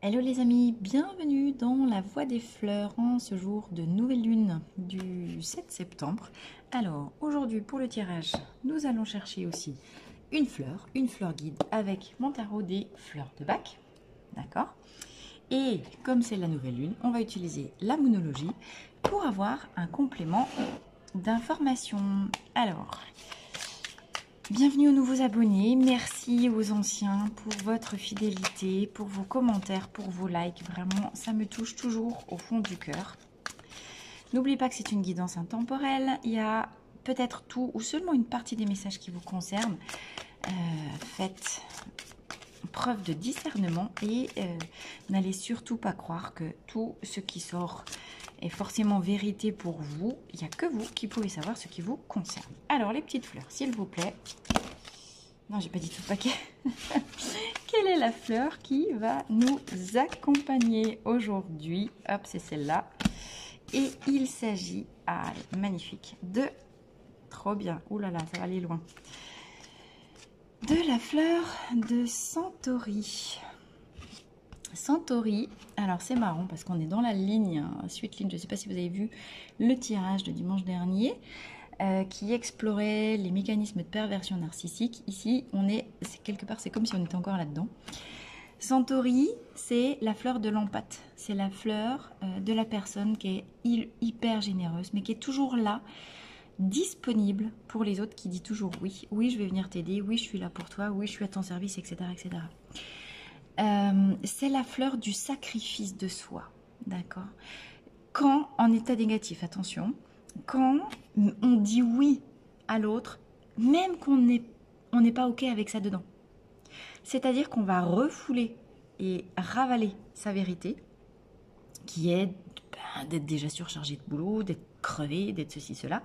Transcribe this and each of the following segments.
Hello les amis, bienvenue dans la Voie des Fleurs en ce jour de nouvelle lune du 7 septembre. Alors aujourd'hui pour le tirage, nous allons chercher aussi une fleur guide avec mon tarot des fleurs de Bach, d'accord? Et comme c'est la nouvelle lune, on va utiliser la moonologie pour avoir un complément d'information. Alors, bienvenue aux nouveaux abonnés, merci aux anciens pour votre fidélité, pour vos commentaires, pour vos likes, vraiment ça me touche toujours au fond du cœur. N'oubliez pas que c'est une guidance intemporelle, il y a peut-être tout ou seulement une partie des messages qui vous concernent. Faites preuve de discernement et n'allez surtout pas croire que tout ce qui sort est forcément vérité pour vous. Il n'y a que vous qui pouvez savoir ce qui vous concerne. Alors les petites fleurs, s'il vous plaît. Non, j'ai pas dit tout le paquet. Quelle est la fleur qui va nous accompagner aujourd'hui? Hop, c'est celle-là. Et il s'agit, magnifique, de... Trop bien. Ouh là là, ça va aller loin. De la fleur de Centauri. Centauri, alors c'est marrant parce qu'on est dans la ligne, suite ligne, je ne sais pas si vous avez vu le tirage de dimanche dernier qui explorait les mécanismes de perversion narcissique. Ici, on est quelque part, c'est comme si on était encore là-dedans. Centauri, c'est la fleur de l'empathe, c'est la fleur de la personne qui est hyper généreuse, mais qui est toujours là, disponible pour les autres, qui dit toujours oui, oui je vais venir t'aider, oui je suis là pour toi, oui je suis à ton service, etc. etc. C'est la fleur du sacrifice de soi, d'accord? Quand en état négatif, attention, quand on dit oui à l'autre, même qu'on n'est pas OK avec ça dedans. C'est-à-dire qu'on va refouler et ravaler sa vérité, qui est d'être déjà surchargé de boulot, d'être crevé, d'être ceci, cela,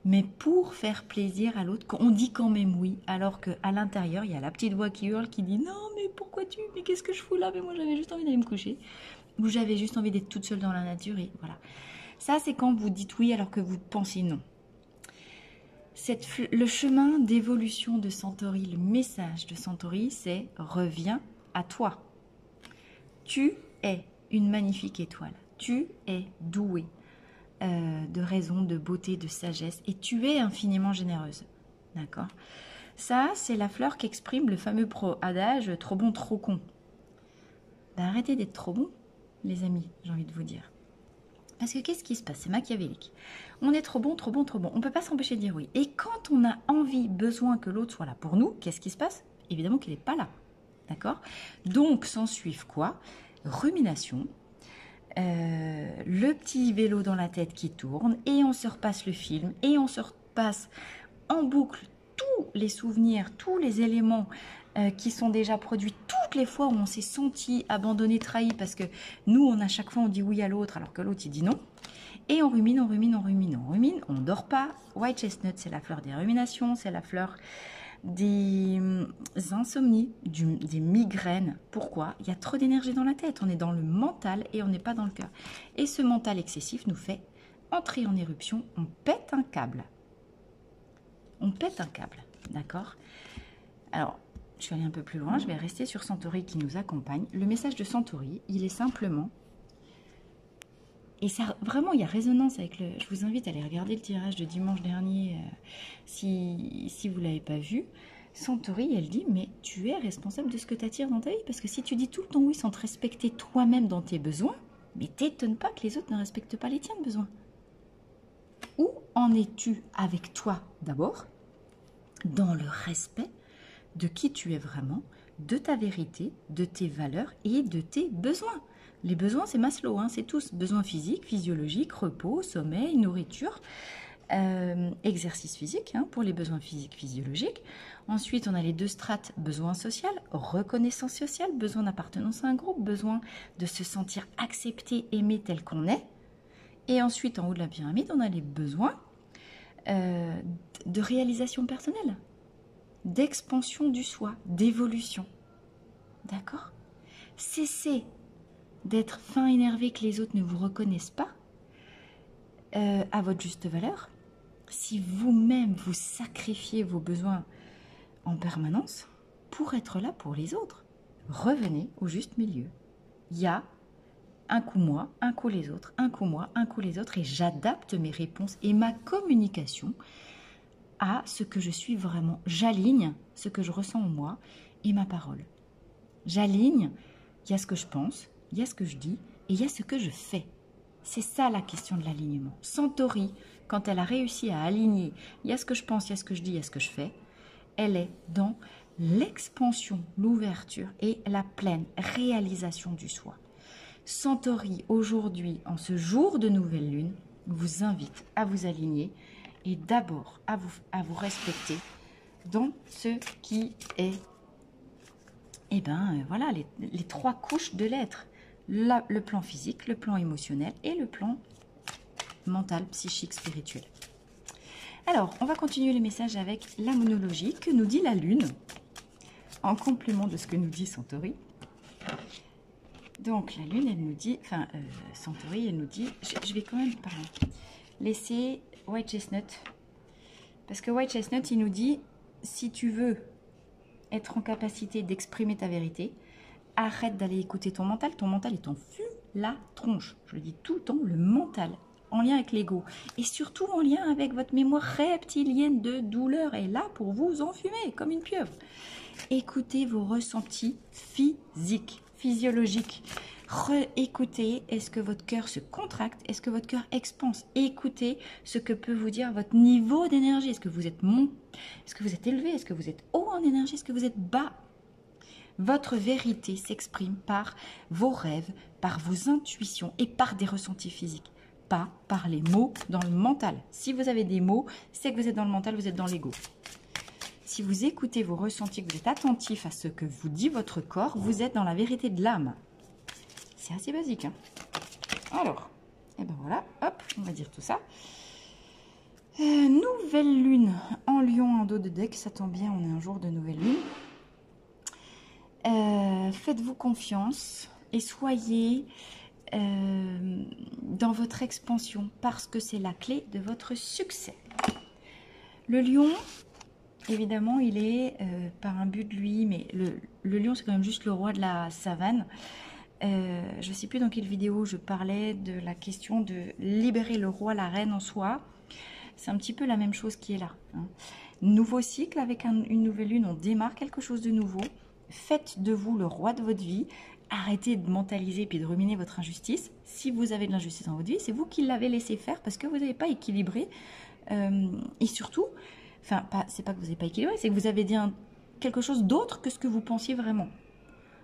mais pour faire plaisir à l'autre, on dit quand même oui, alors qu'à l'intérieur, il y a la petite voix qui hurle, qui dit « Non, mais pourquoi tu... Mais qu'est-ce que je fous là? Mais moi, j'avais juste envie d'aller me coucher. » Ou « J'avais juste envie d'être toute seule dans la nature. » Et voilà. Ça, c'est quand vous dites oui alors que vous pensez non. Le chemin d'évolution de Centauri, le message de Centauri, c'est « Reviens à toi. Tu es une magnifique étoile. Tu es doué. De raison, de beauté, de sagesse, et tu es infiniment généreuse. D'accord? Ça, c'est la fleur qui exprime le fameux adage « trop bon, trop con ». Ben, arrêtez d'être trop bon, les amis, j'ai envie de vous dire. Parce que qu'est-ce qui se passe? C'est machiavélique. On est trop bon, trop bon, trop bon. On ne peut pas s'empêcher de dire oui. Et quand on a envie, besoin que l'autre soit là pour nous, qu'est-ce qui se passe? Évidemment qu'il n'est pas là. D'accord? Donc, s'en suivent quoi? Rumination. Le petit vélo dans la tête qui tourne et on se repasse le film et on se repasse en boucle tous les souvenirs, tous les éléments qui sont déjà produits, toutes les fois où on s'est senti abandonné, trahi parce que nous, on à chaque fois on dit oui à l'autre alors que l'autre il dit non, et on rumine, on rumine, on rumine, on rumine, on dort pas. White chestnut, c'est la fleur des ruminations, c'est la fleur des insomnies, des migraines. Pourquoi? Il y a trop d'énergie dans la tête. On est dans le mental et on n'est pas dans le cœur. Et ce mental excessif nous fait entrer en éruption. On pète un câble. On pète un câble. D'accord? Alors, je vais aller un peu plus loin. Je vais rester sur Centauri qui nous accompagne. Le message de Centauri, il est simplement... Et ça, vraiment, il y a résonance avec le... Je vous invite à aller regarder le tirage de dimanche dernier si vous ne l'avez pas vu. Centauri, elle dit, mais tu es responsable de ce que tu attires dans ta vie. Parce que si tu dis tout le temps oui sans te respecter toi-même dans tes besoins, mais t'étonne pas que les autres ne respectent pas les tiens de besoins. Où en es-tu avec toi d'abord, dans le respect de qui tu es vraiment, de ta vérité, de tes valeurs et de tes besoins? Les besoins, c'est Maslow, hein, c'est tous. Besoins physiques, physiologiques, repos, sommeil, nourriture, exercice physique hein, pour les besoins physiques, physiologiques. Ensuite, on a les deux strates, besoin social, reconnaissance sociale, besoin d'appartenance à un groupe, besoin de se sentir accepté, aimé tel qu'on est. Et ensuite, en haut de la pyramide, on a les besoins de réalisation personnelle, d'expansion du soi, d'évolution. D'accord? Cessez d'être fin énervé que les autres ne vous reconnaissent pas à votre juste valeur. Si vous-même vous sacrifiez vos besoins en permanence pour être là pour les autres, revenez au juste milieu. il y a un coup moi, un coup les autres, un coup moi, un coup les autres, et j'adapte mes réponses et ma communication à ce que je suis vraiment. J'aligne ce que je ressens en moi et ma parole. J'aligne, il y a ce que je pense, il y a ce que je dis et il y a ce que je fais. C'est ça la question de l'alignement. Centauri, quand elle a réussi à aligner, il y a ce que je pense, il y a ce que je dis, il y a ce que je fais, elle est dans l'expansion, l'ouverture et la pleine réalisation du soi. Centauri, aujourd'hui, en ce jour de nouvelle lune, vous invite à vous aligner et d'abord à vous respecter dans ce qui est, voilà, les 3 couches de l'être. Le plan physique, le plan émotionnel et le plan mental, psychique, spirituel. Alors, on va continuer les messages avec la monologie que nous dit la Lune, en complément de ce que nous dit Centauri. Donc, la Lune, elle nous dit, Centauri, elle nous dit, je vais quand même laisser White Chestnut, parce que White Chestnut, il nous dit, si tu veux être en capacité d'exprimer ta vérité, arrête d'aller écouter ton mental il t'en fume la tronche. Je le dis tout le temps, le mental, en lien avec l'ego, et surtout en lien avec votre mémoire reptilienne de douleur, est là pour vous enfumer comme une pieuvre. Écoutez vos ressentis physiques, physiologiques. Écoutez, est-ce que votre cœur se contracte? Est-ce que votre cœur expanse? Écoutez ce que peut vous dire votre niveau d'énergie. Est-ce que vous êtes Est-ce que vous êtes élevé? Est-ce que vous êtes haut en énergie? Est-ce que vous êtes bas? Votre vérité s'exprime par vos rêves, par vos intuitions et par des ressentis physiques, pas par les mots dans le mental. Si vous avez des mots, c'est que vous êtes dans le mental, vous êtes dans l'ego. Si vous écoutez vos ressentis, que vous êtes attentif à ce que vous dit votre corps, vous êtes dans la vérité de l'âme. C'est assez basique, hein. Alors, et ben voilà, hop, on va dire tout ça. Nouvelle lune en lion en dos de deck, ça tombe bien, on est un jour de nouvelle lune. Faites-vous confiance et soyez dans votre expansion parce que c'est la clé de votre succès. Le lion, évidemment, il est par un but de lui, mais le lion, c'est quand même juste le roi de la savane. Je ne sais plus dans quelle vidéo je parlais de la question de libérer le roi, la reine en soi. C'est un petit peu la même chose qui est là, hein. Nouveau cycle, avec une nouvelle lune, on démarre quelque chose de nouveau. Faites de vous le roi de votre vie. Arrêtez de mentaliser puis de ruminer votre injustice. Si vous avez de l'injustice dans votre vie, c'est vous qui l'avez laissé faire parce que vous n'avez pas équilibré. Et surtout, c'est pas que vous n'avez pas équilibré, c'est que vous avez dit quelque chose d'autre que ce que vous pensiez vraiment.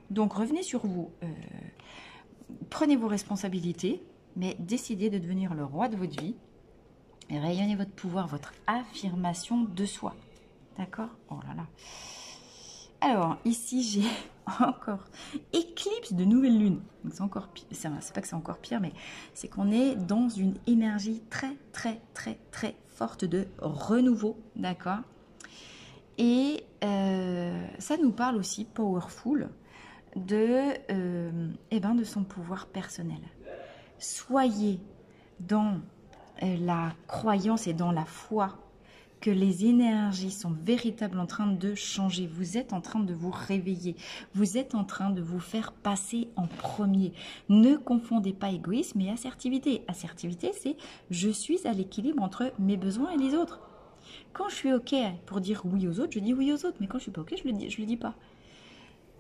Donc revenez sur vous. Prenez vos responsabilités, mais décidez de devenir le roi de votre vie. Et rayonnez votre pouvoir, votre affirmation de soi. D'accord? Oh là là. Alors, ici, j'ai encore éclipse de nouvelle lune. C'est encore pire. C'est pas que c'est encore pire, mais c'est qu'on est dans une énergie très, très, très, très forte de renouveau. D'accord? Et ça nous parle aussi, powerful, de son pouvoir personnel. Soyez dans la croyance et dans la foi que les énergies sont véritablement en train de changer. Vous êtes en train de vous réveiller. Vous êtes en train de vous faire passer en premier. Ne confondez pas égoïsme et assertivité. Assertivité, c'est je suis à l'équilibre entre mes besoins et les autres. Quand je suis OK pour dire oui aux autres, je dis oui aux autres. Mais quand je suis pas OK, je le dis pas.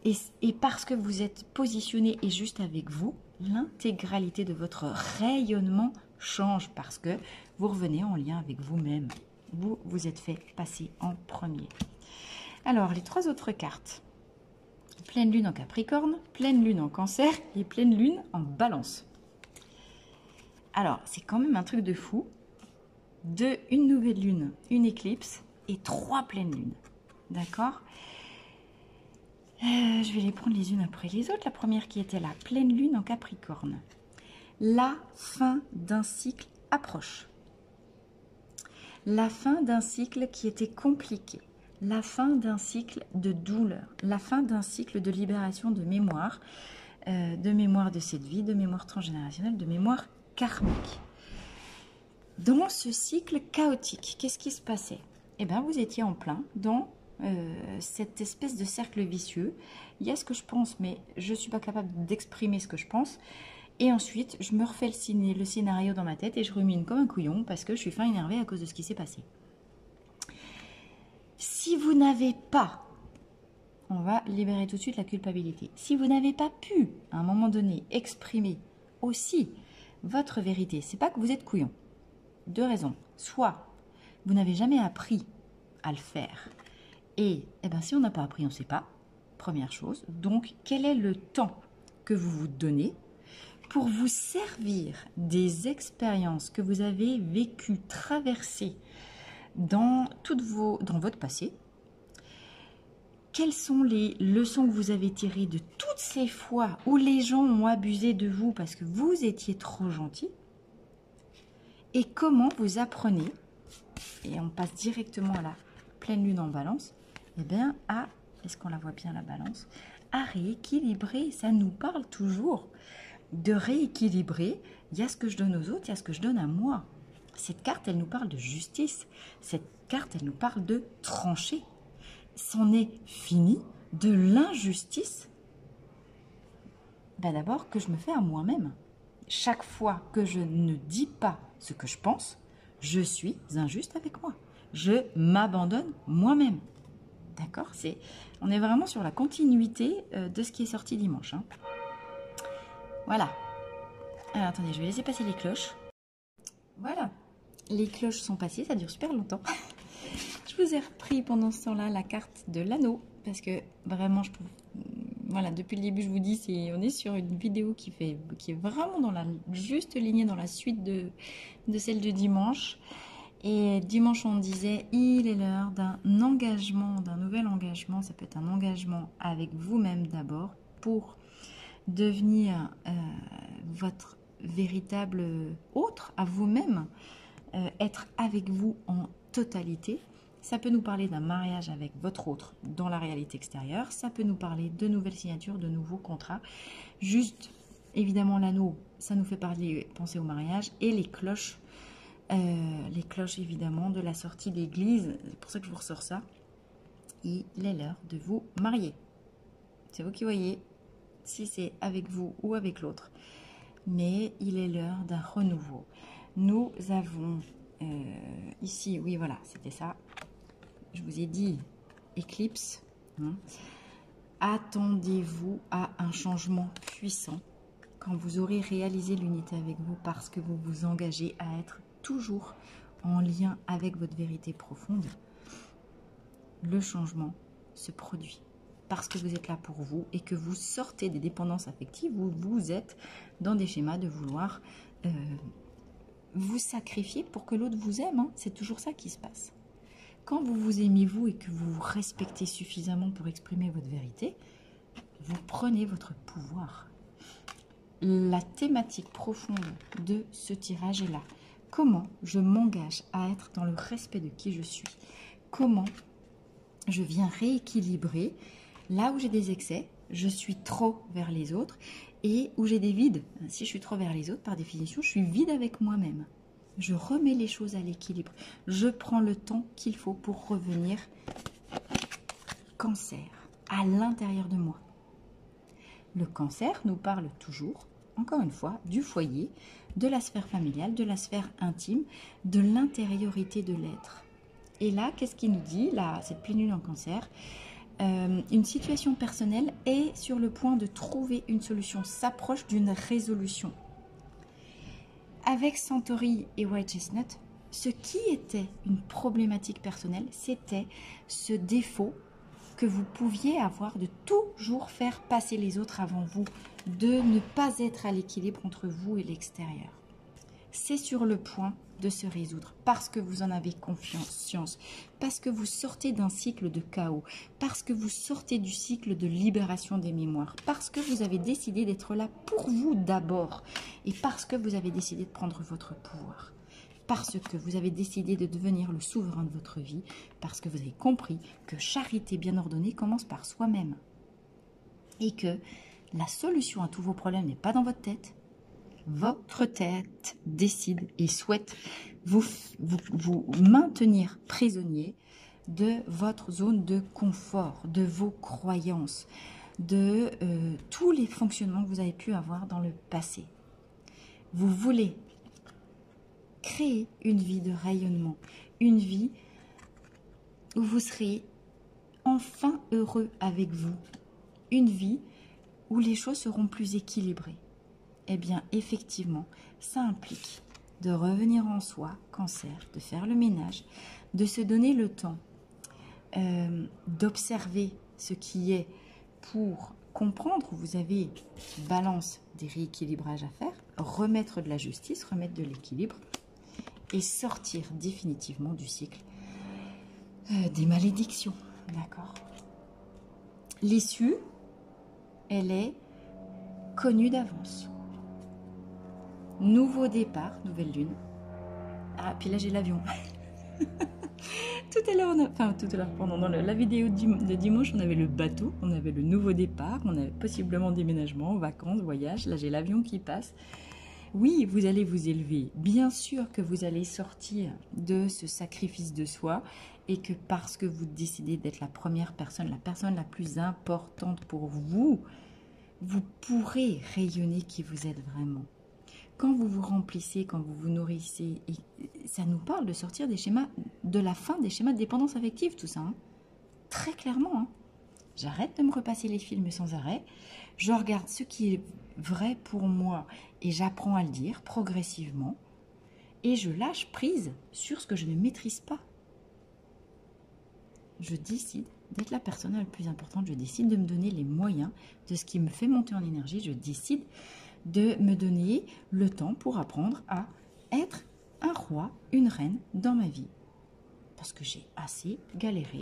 Et parce que vous êtes positionné et juste avec vous, l'intégralité de votre rayonnement change parce que vous revenez en lien avec vous-même. Vous vous êtes fait passer en premier. Alors, les 3 autres cartes. Pleine lune en Capricorne, pleine lune en Cancer et pleine lune en Balance. Alors, c'est quand même un truc de fou. Une nouvelle lune, une éclipse et 3 pleines lunes. D'accord? Je vais les prendre les unes après les autres. La première qui était la pleine lune en Capricorne. La fin d'un cycle approche. La fin d'un cycle qui était compliqué. La fin d'un cycle de douleur. La fin d'un cycle de libération de mémoire de cette vie, de mémoire transgénérationnelle, de mémoire karmique. Dans ce cycle chaotique, qu'est-ce qui se passait? Eh bien, vous étiez en plein dans cette espèce de cercle vicieux. Il y a ce que je pense, mais je ne suis pas capable d'exprimer ce que je pense. Et ensuite, je me refais le scénario dans ma tête et je rumine comme un couillon parce que je suis fin énervée à cause de ce qui s'est passé. Si vous n'avez pas, on va libérer tout de suite la culpabilité. Si vous n'avez pas pu, à un moment donné, exprimer aussi votre vérité, c'est pas que vous êtes couillon. Deux raisons. Soit vous n'avez jamais appris à le faire. Et si on n'a pas appris, on ne sait pas. Première chose. Donc, quel est le temps que vous vous donnez pour vous servir des expériences que vous avez vécues, traversées dans votre passé? Quelles sont les leçons que vous avez tirées de toutes ces fois où les gens ont abusé de vous parce que vous étiez trop gentil? Et comment vous apprenez, et on passe directement à la pleine lune en balance, est-ce qu'on la voit bien la balance? À rééquilibrer, ça nous parle toujours de rééquilibrer. Il y a ce que je donne aux autres, il y a ce que je donne à moi. Cette carte, elle nous parle de justice. Cette carte, elle nous parle de trancher. C'en est fini de l'injustice. D'abord que je me fais à moi-même. Chaque fois que je ne dis pas ce que je pense, je suis injuste avec moi. Je m'abandonne moi-même. D'accord? On est vraiment sur la continuité de ce qui est sorti dimanche. Hein. Voilà. Alors, attendez, je vais laisser passer les cloches. Voilà. Les cloches sont passées, ça dure super longtemps. Je vous ai repris pendant ce temps-là la carte de l'anneau. Parce que vraiment, voilà, depuis le début, je vous dis, on est sur une vidéo qui est vraiment dans la juste lignée, dans la suite de celle de dimanche. Et dimanche, on disait, il est l'heure d'un engagement, d'un nouvel engagement. Ça peut être un engagement avec vous-même d'abord pour devenir votre véritable autre à vous-même, être avec vous en totalité. Ça peut nous parler d'un mariage avec votre autre dans la réalité extérieure. Ça peut nous parler de nouvelles signatures, de nouveaux contrats. Juste, évidemment, l'anneau, ça nous fait penser au mariage. Et les cloches, évidemment, de la sortie d'église. C'est pour ça que je vous ressors ça. Il est l'heure de vous marier. C'est vous qui voyez si c'est avec vous ou avec l'autre. Mais il est l'heure d'un renouveau. Nous avons ici, oui, voilà, c'était ça. Je vous ai dit éclipse. Hein. Attendez-vous à un changement puissant quand vous aurez réalisé l'unité avec vous parce que vous vous engagez à être toujours en lien avec votre vérité profonde. Le changement se produit parce que vous êtes là pour vous et que vous sortez des dépendances affectives où vous êtes dans des schémas de vouloir vous sacrifier pour que l'autre vous aime. Hein. C'est toujours ça qui se passe. Quand vous vous aimez vous et que vous vous respectez suffisamment pour exprimer votre vérité, vous prenez votre pouvoir. La thématique profonde de ce tirage est là. Comment je m'engage à être dans le respect de qui je suis? Comment je viens rééquilibrer là où j'ai des excès, je suis trop vers les autres, et où j'ai des vides. Si je suis trop vers les autres, par définition, je suis vide avec moi-même. Je remets les choses à l'équilibre. Je prends le temps qu'il faut pour revenir cancer à l'intérieur de moi. Le cancer nous parle toujours, encore une fois, du foyer, de la sphère familiale, de la sphère intime, de l'intériorité de l'être. Et là, qu'est-ce qu'il nous dit, là, cette pleine lune en cancer? Une situation personnelle est sur le point de trouver une solution, s'approche d'une résolution. Avec Centauri et White Chestnut, ce qui était une problématique personnelle, c'était ce défaut que vous pouviez avoir de toujours faire passer les autres avant vous, de ne pas être à l'équilibre entre vous et l'extérieur. C'est sur le point de se résoudre parce que vous en avez conscience, parce que vous sortez d'un cycle de chaos, parce que vous sortez du cycle de libération des mémoires, parce que vous avez décidé d'être là pour vous d'abord et parce que vous avez décidé de prendre votre pouvoir, parce que vous avez décidé de devenir le souverain de votre vie, parce que vous avez compris que charité bien ordonnée commence par soi-même et que la solution à tous vos problèmes n'est pas dans votre tête. Votre tête décide et souhaite vous maintenir prisonnier de votre zone de confort, de vos croyances, de tous les fonctionnements que vous avez pu avoir dans le passé. Vous voulez créer une vie de rayonnement, une vie où vous serez enfin heureux avec vous, une vie où les choses seront plus équilibrées. Eh bien, effectivement, ça implique de revenir en soi, Cancer, de faire le ménage, de se donner le temps d'observer ce qui est pour comprendre. Vous avez Balance, des rééquilibrages à faire, remettre de la justice, remettre de l'équilibre et sortir définitivement du cycle des malédictions. D'accord? L'issue, elle est connue d'avance. Nouveau départ, nouvelle lune. Ah, puis là j'ai l'avion. Tout à l'heure, pendant la vidéo de dimanche, on avait le bateau, on avait le nouveau départ, on avait possiblement déménagement, vacances, voyage. Là j'ai l'avion qui passe. Oui, vous allez vous élever. Bien sûr que vous allez sortir de ce sacrifice de soi et que parce que vous décidez d'être la première personne, la personne la plus importante pour vous, vous pourrez rayonner qui vous êtes vraiment. Quand vous vous remplissez, quand vous vous nourrissez, et ça nous parle de sortir des schémas, de la fin des schémas de dépendance affective, tout ça. Hein. Très clairement. Hein. J'arrête de me repasser les films sans arrêt. Je regarde ce qui est vrai pour moi et j'apprends à le dire progressivement. Et je lâche prise sur ce que je ne maîtrise pas. Je décide d'être la personne la plus importante. Je décide de me donner les moyens de ce qui me fait monter en énergie. Je décide de me donner le temps pour apprendre à être un roi, une reine dans ma vie. Parce que j'ai assez galéré,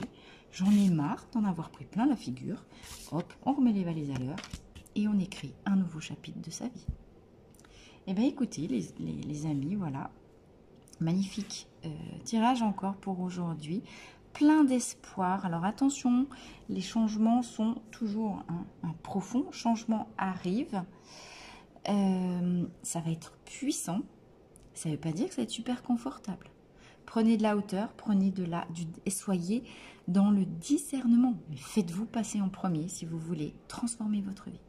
j'en ai marre d'en avoir pris plein la figure. Hop, on remet les valises à l'heure et on écrit un nouveau chapitre de sa vie. Eh bien écoutez les amis, voilà, magnifique tirage encore pour aujourd'hui. Plein d'espoir. Alors attention, les changements sont toujours un profond changement arrive. Ça va être puissant, ça ne veut pas dire que ça va être super confortable. Prenez de la hauteur, et soyez dans le discernement. Mais faites-vous passer en premier si vous voulez transformer votre vie.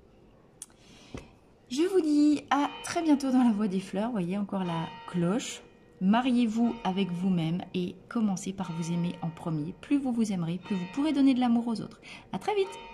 Je vous dis à très bientôt dans la Voie des Fleurs. Voyez encore la cloche. Mariez-vous avec vous-même et commencez par vous aimer en premier. Plus vous vous aimerez, plus vous pourrez donner de l'amour aux autres. À très vite!